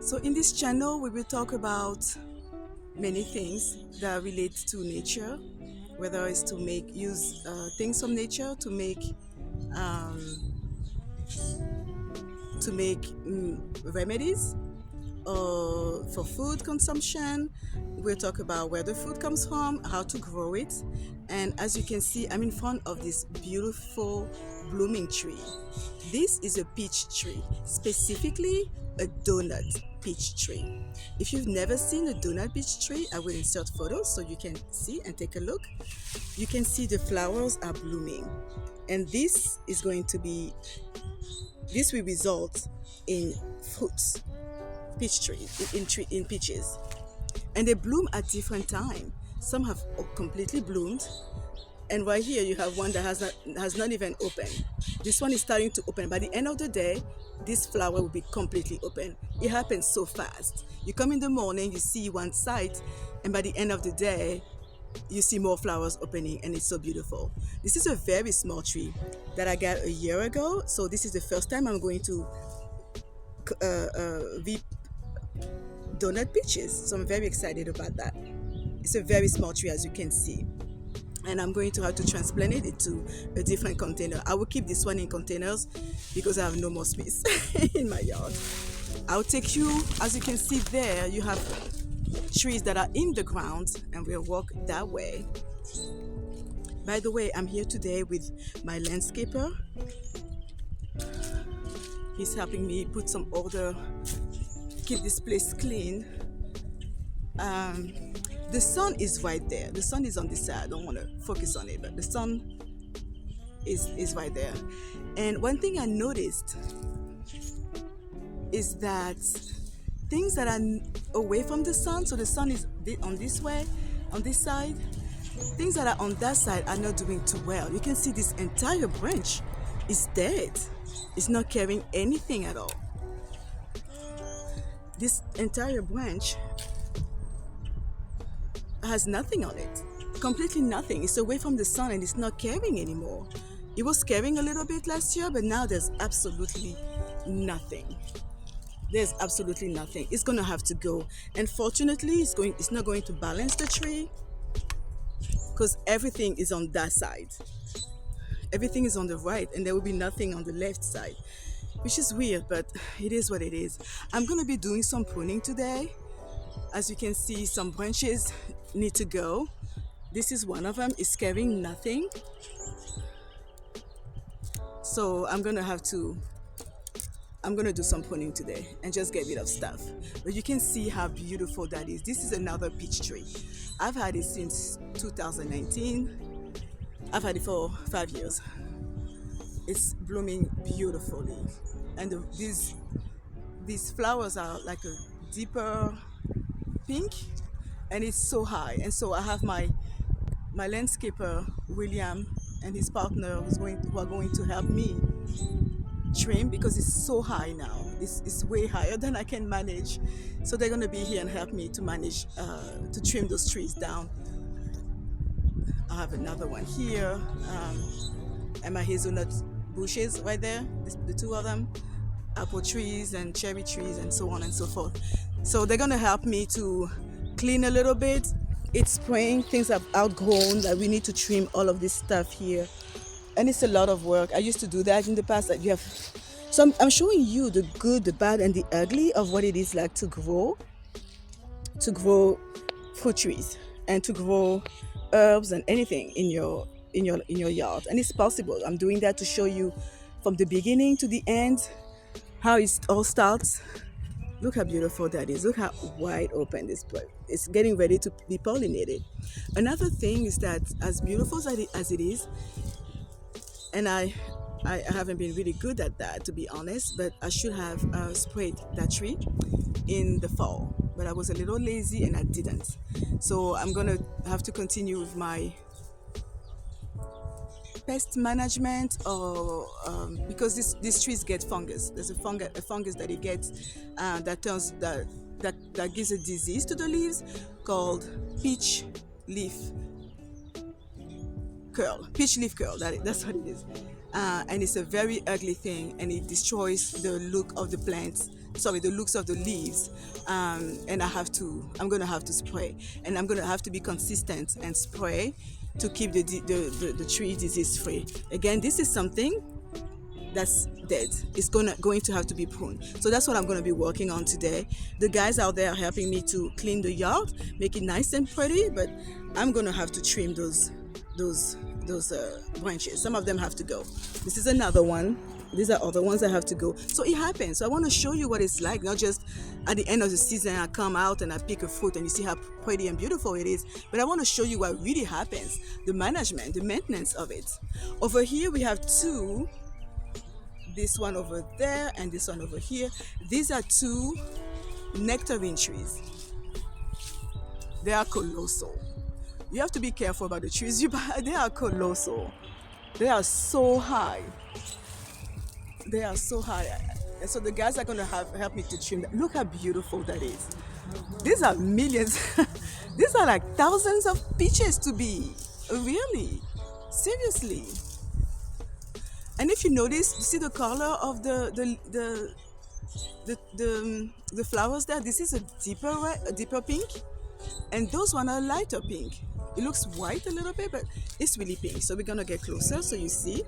So in this channel, we will talk about many things that relate to nature, whether it's to make use things from nature um, to make remedies or for food consumption. We'll talk about where the food comes from, how to grow it, and as you can see, I'm in front of this beautiful blooming tree. This is a peach tree, specifically a donut peach tree. If you've never seen a donut peach tree, I will insert photos so you can see and take a look. You can see the flowers are blooming, and this will result in fruits, peach trees, in peaches, and they bloom at different time. Some have completely bloomed, and right here you have one that has not even opened. This one is starting to open. By the end of the day, this flower will be completely open. It happens so fast. You come in the morning, you see one side, and by the end of the day, you see more flowers opening, and it's so beautiful. This is a very small tree that I got a year ago, so this is the first time I'm going to reap donut peaches. So I'm very excited about that. It's a very small tree, as you can see, and I'm going to have to transplant it into a different container. I will keep this one in containers because I have no more space in my yard. I'll take you, as you can see there, you have trees that are in the ground, and we'll walk that way. By the way, I'm here today with my landscaper. He's helping me put some order, keep this place clean. The sun is right there. The sun is on this side. I don't want to focus on it, but the sun is right there. And one thing I noticed is that things that are away from the sun, so the sun is on this way, on this side, things that are on that side are not doing too well. You can see this entire branch is dead. It's not carrying anything at all. This entire branch has nothing on it, completely nothing. It's away from the sun and it's not carrying anymore. It was carrying a little bit last year, but now there's absolutely nothing. There's absolutely nothing. It's gonna have to go. And fortunately, it's not going to balance the tree because everything is on that side. Everything is on the right, and there will be nothing on the left side, which is weird, but it is what it is. I'm gonna be doing some pruning today. As you can see, some branches need to go. This is one of them. It's carrying nothing. So I'm gonna do some pruning today and just get rid of stuff. But you can see how beautiful that is. This is another peach tree. I've had it since 2019. I've had it for 5 years. It's blooming beautifully, and these flowers are like a deeper pink, and it's so high. And so I have my landscaper William and his partner who are going to help me trim because it's so high now. It's way higher than I can manage. So they're going to be here and help me to manage to trim those trees down. I have another one here, and my hazelnut bushes right there, the two of them, apple trees and cherry trees and so on and so forth. So they're going to help me to clean a little bit. It's spring, things have outgrown, that we need to trim all of this stuff here, and it's a lot of work. I used to do that in the past. That you have, so I'm showing you the good, the bad, and the ugly of what it is like to grow fruit trees and to grow herbs and anything in your yard. And it's possible. I'm doing that to show you from the beginning to the end how it all starts. Look how beautiful that is. Look how wide open this place. It's getting ready to be pollinated. Another thing is that as beautiful as it is, and I haven't been really good at that, to be honest, but I should have sprayed that tree in the fall, but I was a little lazy and I didn't. So I'm gonna have to continue with my pest management, or because these trees get fungus. There's a fungus that it gets that gives a disease to the leaves called peach leaf curl. That's what it is. And it's a very ugly thing, and it destroys the look of the plants sorry, the looks of the leaves. And I'm gonna have to spray, and I'm gonna have to be consistent and spray to keep the tree disease free. Again, this is something that's dead. It's going to have to be pruned. So that's what I'm going to be working on today. The guys out there are helping me to clean the yard, make it nice and pretty, but I'm going to have to trim those branches. Some of them have to go. This is another one. These are other ones that have to go. So it happens. So I want to show you what it's like, not just at the end of the season I come out and I pick a fruit and you see how pretty and beautiful it is, but I want to show you what really happens, the management, the maintenance of it. Over here we have two, this one over there and this one over here. These are two nectarine trees. They are colossal. You have to be careful about the trees you buy. They are colossal. They are so high. They are so high. And so the guys are going to help me to trim that. Look how beautiful that is. These are millions. These are like thousands of peaches to be. Really. Seriously. And if you notice, you see the color of the flowers there. This is a deeper pink, and those one are lighter pink. It looks white a little bit, but it's really pink. So we're gonna get closer so you see.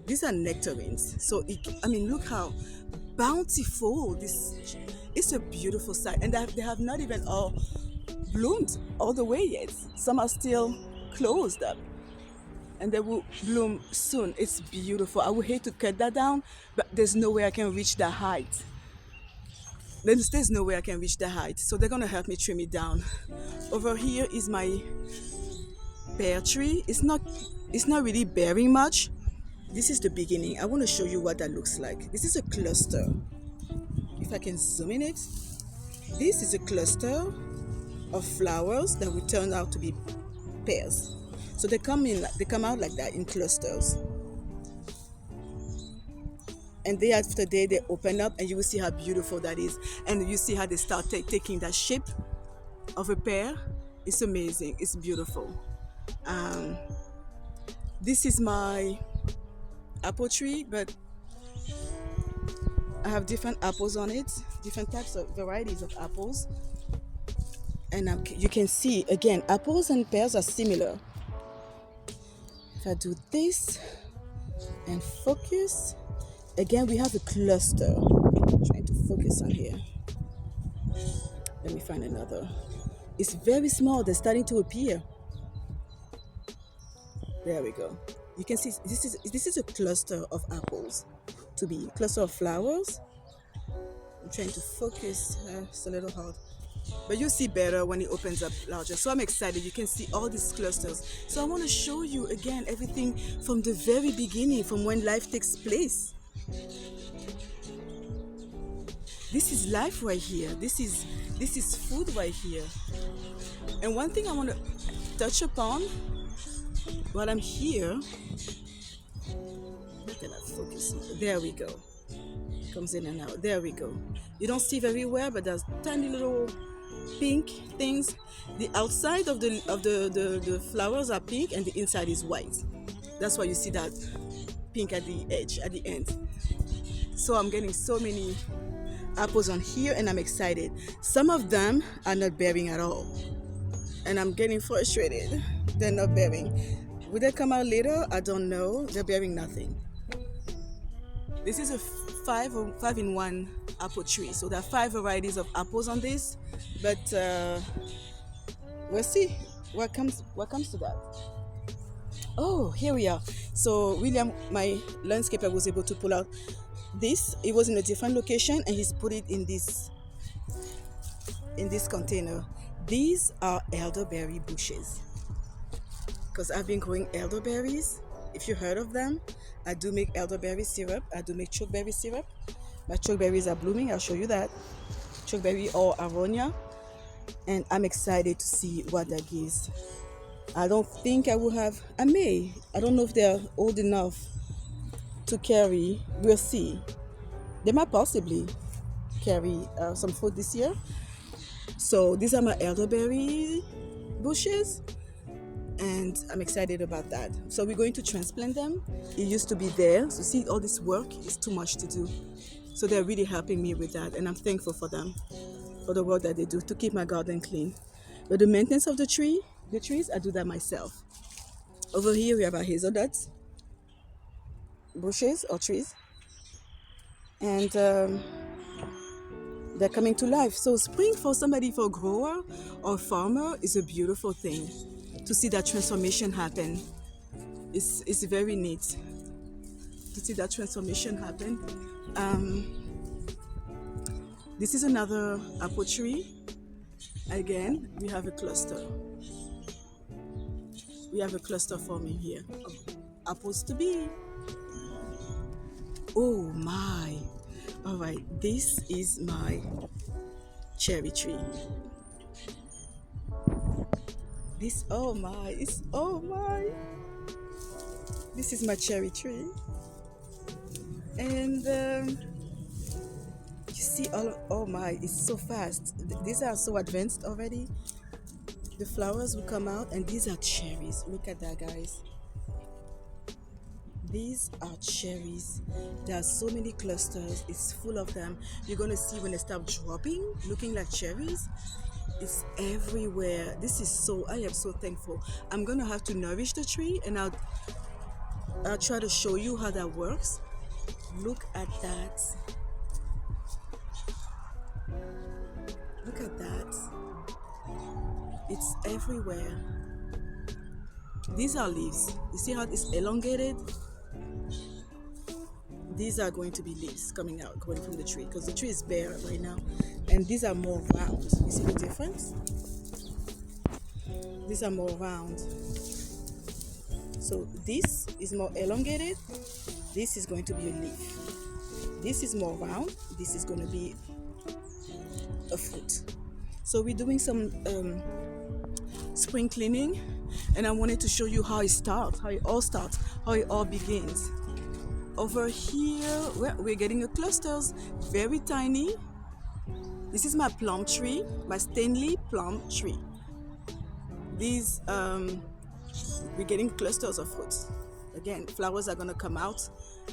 These are nectarines. So look how bountiful this. It's a beautiful sight, and they have not even all bloomed all the way yet. Some are still closed up, and they will bloom soon. It's beautiful. I would hate to cut that down, but there's no way I can reach that height. There's no way I can reach that height. So they're gonna help me trim it down. Over here is my pear tree. It's not really bearing much. This is the beginning. I want to show you what that looks like. This is a cluster. If I can zoom in it, this is a cluster of flowers that will turn out to be pears. So they come out like that in clusters. And day after day they open up, and you will see how beautiful that is. And you see how they start taking that shape of a pear. It's amazing. It's beautiful. This is my apple tree, but I have different apples on it, different types of varieties of apples. And you can see, again, apples and pears are similar. If I do this and focus, again, we have a cluster. I'm trying to focus on here. Let me find another. It's very small. They're starting to appear. There we go. You can see this is a cluster of apples, to be cluster of flowers. I'm trying to focus. It's a little hard, but you'll see better when it opens up larger. So I'm excited. You can see all these clusters. So I want to show you again everything from the very beginning, from when life takes place. This is life right here. This is food right here. And one thing I want to touch upon while I'm here, how can I focus? There we go. Comes in and out. There we go. You don't see very well, but there's tiny little pink things. The outside of the flowers are pink, and the inside is white. That's why you see that pink at the edge, at the end. So I'm getting so many apples on here, and I'm excited. Some of them are not bearing at all, and I'm getting frustrated. They're not bearing. Will they come out later? I don't know. They're bearing nothing. This is a 5-in-1 apple tree. So there are 5 varieties of apples on this, but we'll see what comes to that. Oh, here we are. So William, my landscaper, was able to pull out this. It was in a different location, and he's put it in this container. These are elderberry bushes, because I've been growing elderberries. If you heard of them, I do make elderberry syrup. I do make chokeberry syrup. My chokeberries are blooming. I'll show you that. Chokeberry or aronia. And I'm excited to see what that gives. I don't think I will have, I may. I don't know if they're old enough to carry. We'll see. They might possibly carry some fruit this year. So these are my elderberry bushes, and I'm excited about that. So we're going to transplant them. It used to be there. So see, all this work is too much to do. So they're really helping me with that, and I'm thankful for them, for the work that they do to keep my garden clean. But the maintenance of the trees, I do that myself. Over here we have our hazelnuts bushes or trees, and they're coming to life. So spring for somebody, for a grower or farmer, is a beautiful thing. To see that transformation happen is very neat. To see that transformation happen. This is another apple tree. Again, we have a cluster. We have a cluster forming here of apples to be. Oh my! All right, this is my cherry tree. This, oh my, it's, oh my. This is my cherry tree. And you see oh my, it's so fast. These are so advanced already. The flowers will come out, and these are cherries. Look at that, guys. These are cherries. There are so many clusters. It's full of them. You're gonna see when they start dropping, looking like cherries. It's everywhere. This is so, I am so thankful. I'm gonna have to nourish the tree, and I'll try to show you how that works. Look at that. Look at that. It's everywhere. These are leaves. You see how it's elongated? These are going to be leaves coming out, going from the tree, because the tree is bare right now. And these are more round. You see the difference? These are more round. So this is more elongated. This is going to be a leaf. This is more round. This is going to be a fruit. So we're doing some spring cleaning, and I wanted to show you how it starts, how it all starts, how it all begins. Over here, we're getting a clusters, very tiny. This is my plum tree, my Stanley plum tree. These, we're getting clusters of fruits. Again, flowers are gonna come out.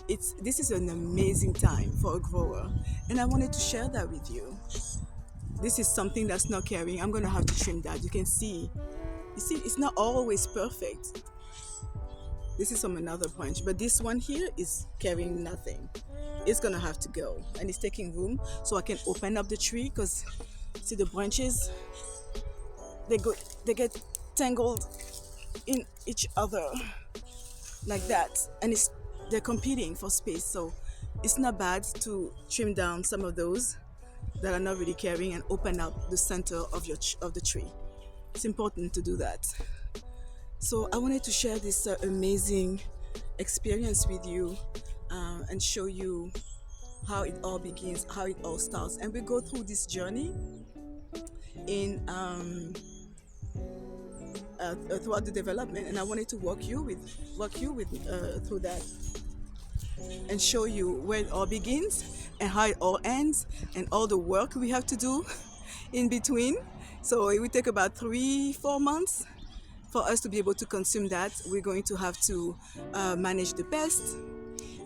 This is an amazing time for a grower, and I wanted to share that with you. This is something that's not carrying. I'm gonna have to trim that. You can see. You see, it's not always perfect. This is from another branch, but this one here is carrying nothing. It's gonna have to go, and it's taking room, so I can open up the tree, because see the branches, they get tangled in each other like that, and they're competing for space. So it's not bad to trim down some of those that are not really carrying and open up the center of the tree. It's important to do that. So I wanted to share this amazing experience with you, and show you how it all begins, how it all starts, and we go through this journey in throughout the development. And I wanted to walk you with through that, and show you where it all begins and how it all ends, and all the work we have to do in between. So it will take about 3-4 months for us to be able to consume that. We're going to have to manage the pests,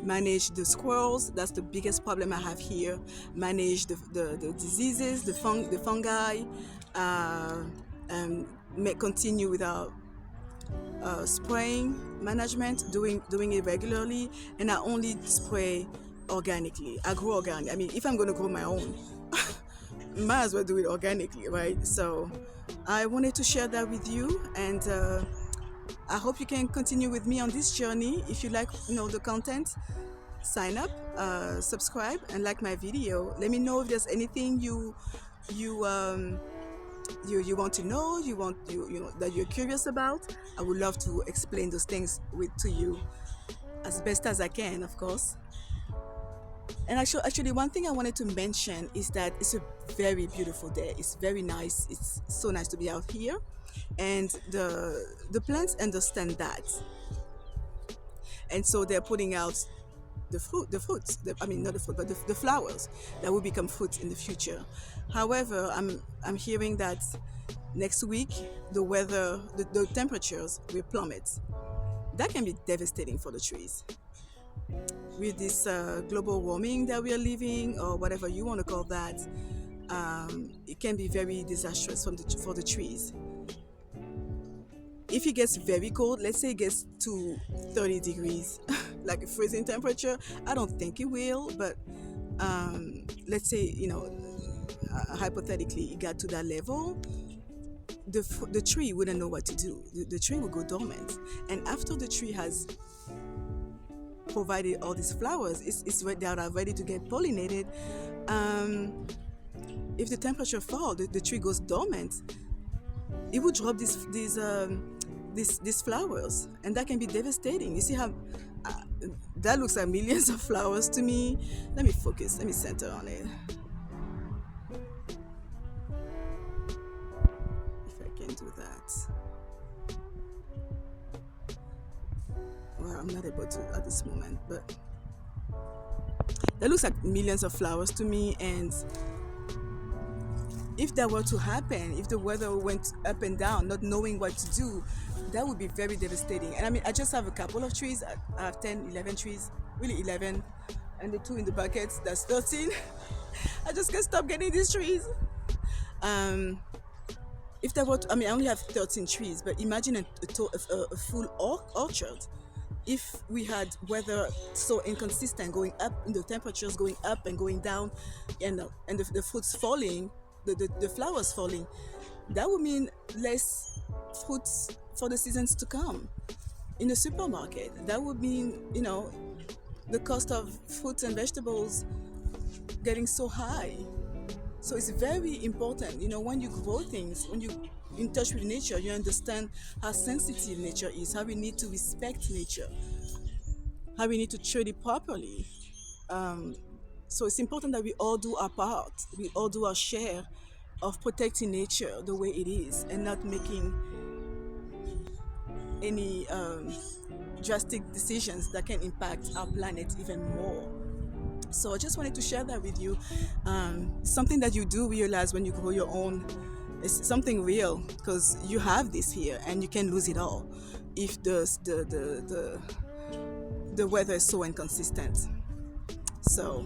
manage the squirrels. That's the biggest problem I have here. Manage the diseases, the fungi, and continue with our spraying management, doing it regularly. And I only spray organically. I grow organic. I mean, if I'm going to grow my own, might as well do it organically, right? So I wanted to share that with you, and I hope you can continue with me on this journey. If you like, the content, sign up, subscribe, and like my video. Let me know if there's anything you want to know, that you're curious about. I would love to explain those things to you as best as I can, of course. And actually, one thing I wanted to mention is that it's a very beautiful day. It's very nice. It's so nice to be out here, and the plants understand that, and so they're putting out the fruits. I mean, not the fruit, but the flowers that will become fruits in the future. However, I'm hearing that next week the weather, the temperatures will plummet. That can be devastating for the trees. with this global warming that we are living, or whatever you want to call that, it can be very disastrous for the trees. If it gets very cold, let's say it gets to 30 degrees, like a freezing temperature, I don't think it will, but let's say, hypothetically, it got to that level, the tree wouldn't know what to do. The tree will go dormant. And after the tree has provided all these flowers, they are ready to get pollinated. Um, if the temperature falls, the tree goes dormant, it will drop these flowers, and that can be devastating. You see how uh, that looks like millions of flowers to me. Let me focus. Let me center on it. If I can do that. Well, I'm not able to at this moment, but that looks like millions of flowers to me. And if that were to happen, if the weather went up and down, not knowing what to do, that would be very devastating. And I mean, I just have a couple of trees. I have 10, 11 trees, really 11, and the two in the buckets, that's 13. I just can't stop getting these trees. Um, if there were, I mean, I only have 13 trees, but imagine a full orchard. If we had weather so inconsistent, going up, the temperatures going up and going down, and the fruits falling, the flowers falling, that would mean less fruits for the seasons to come in the supermarket. That would mean, the cost of fruits and vegetables getting so high. So it's very important, when you grow things, when you in touch with nature, you understand how sensitive nature is, how we need to respect nature, how we need to treat it properly. Um, so it's important that we all do our part, we all do our share of protecting nature the way it is, and not making any drastic decisions that can impact our planet even more. So I just wanted to share that with you. Something that you do realize when you grow your own is something real, because you have this here and you can lose it all if the weather is so inconsistent. So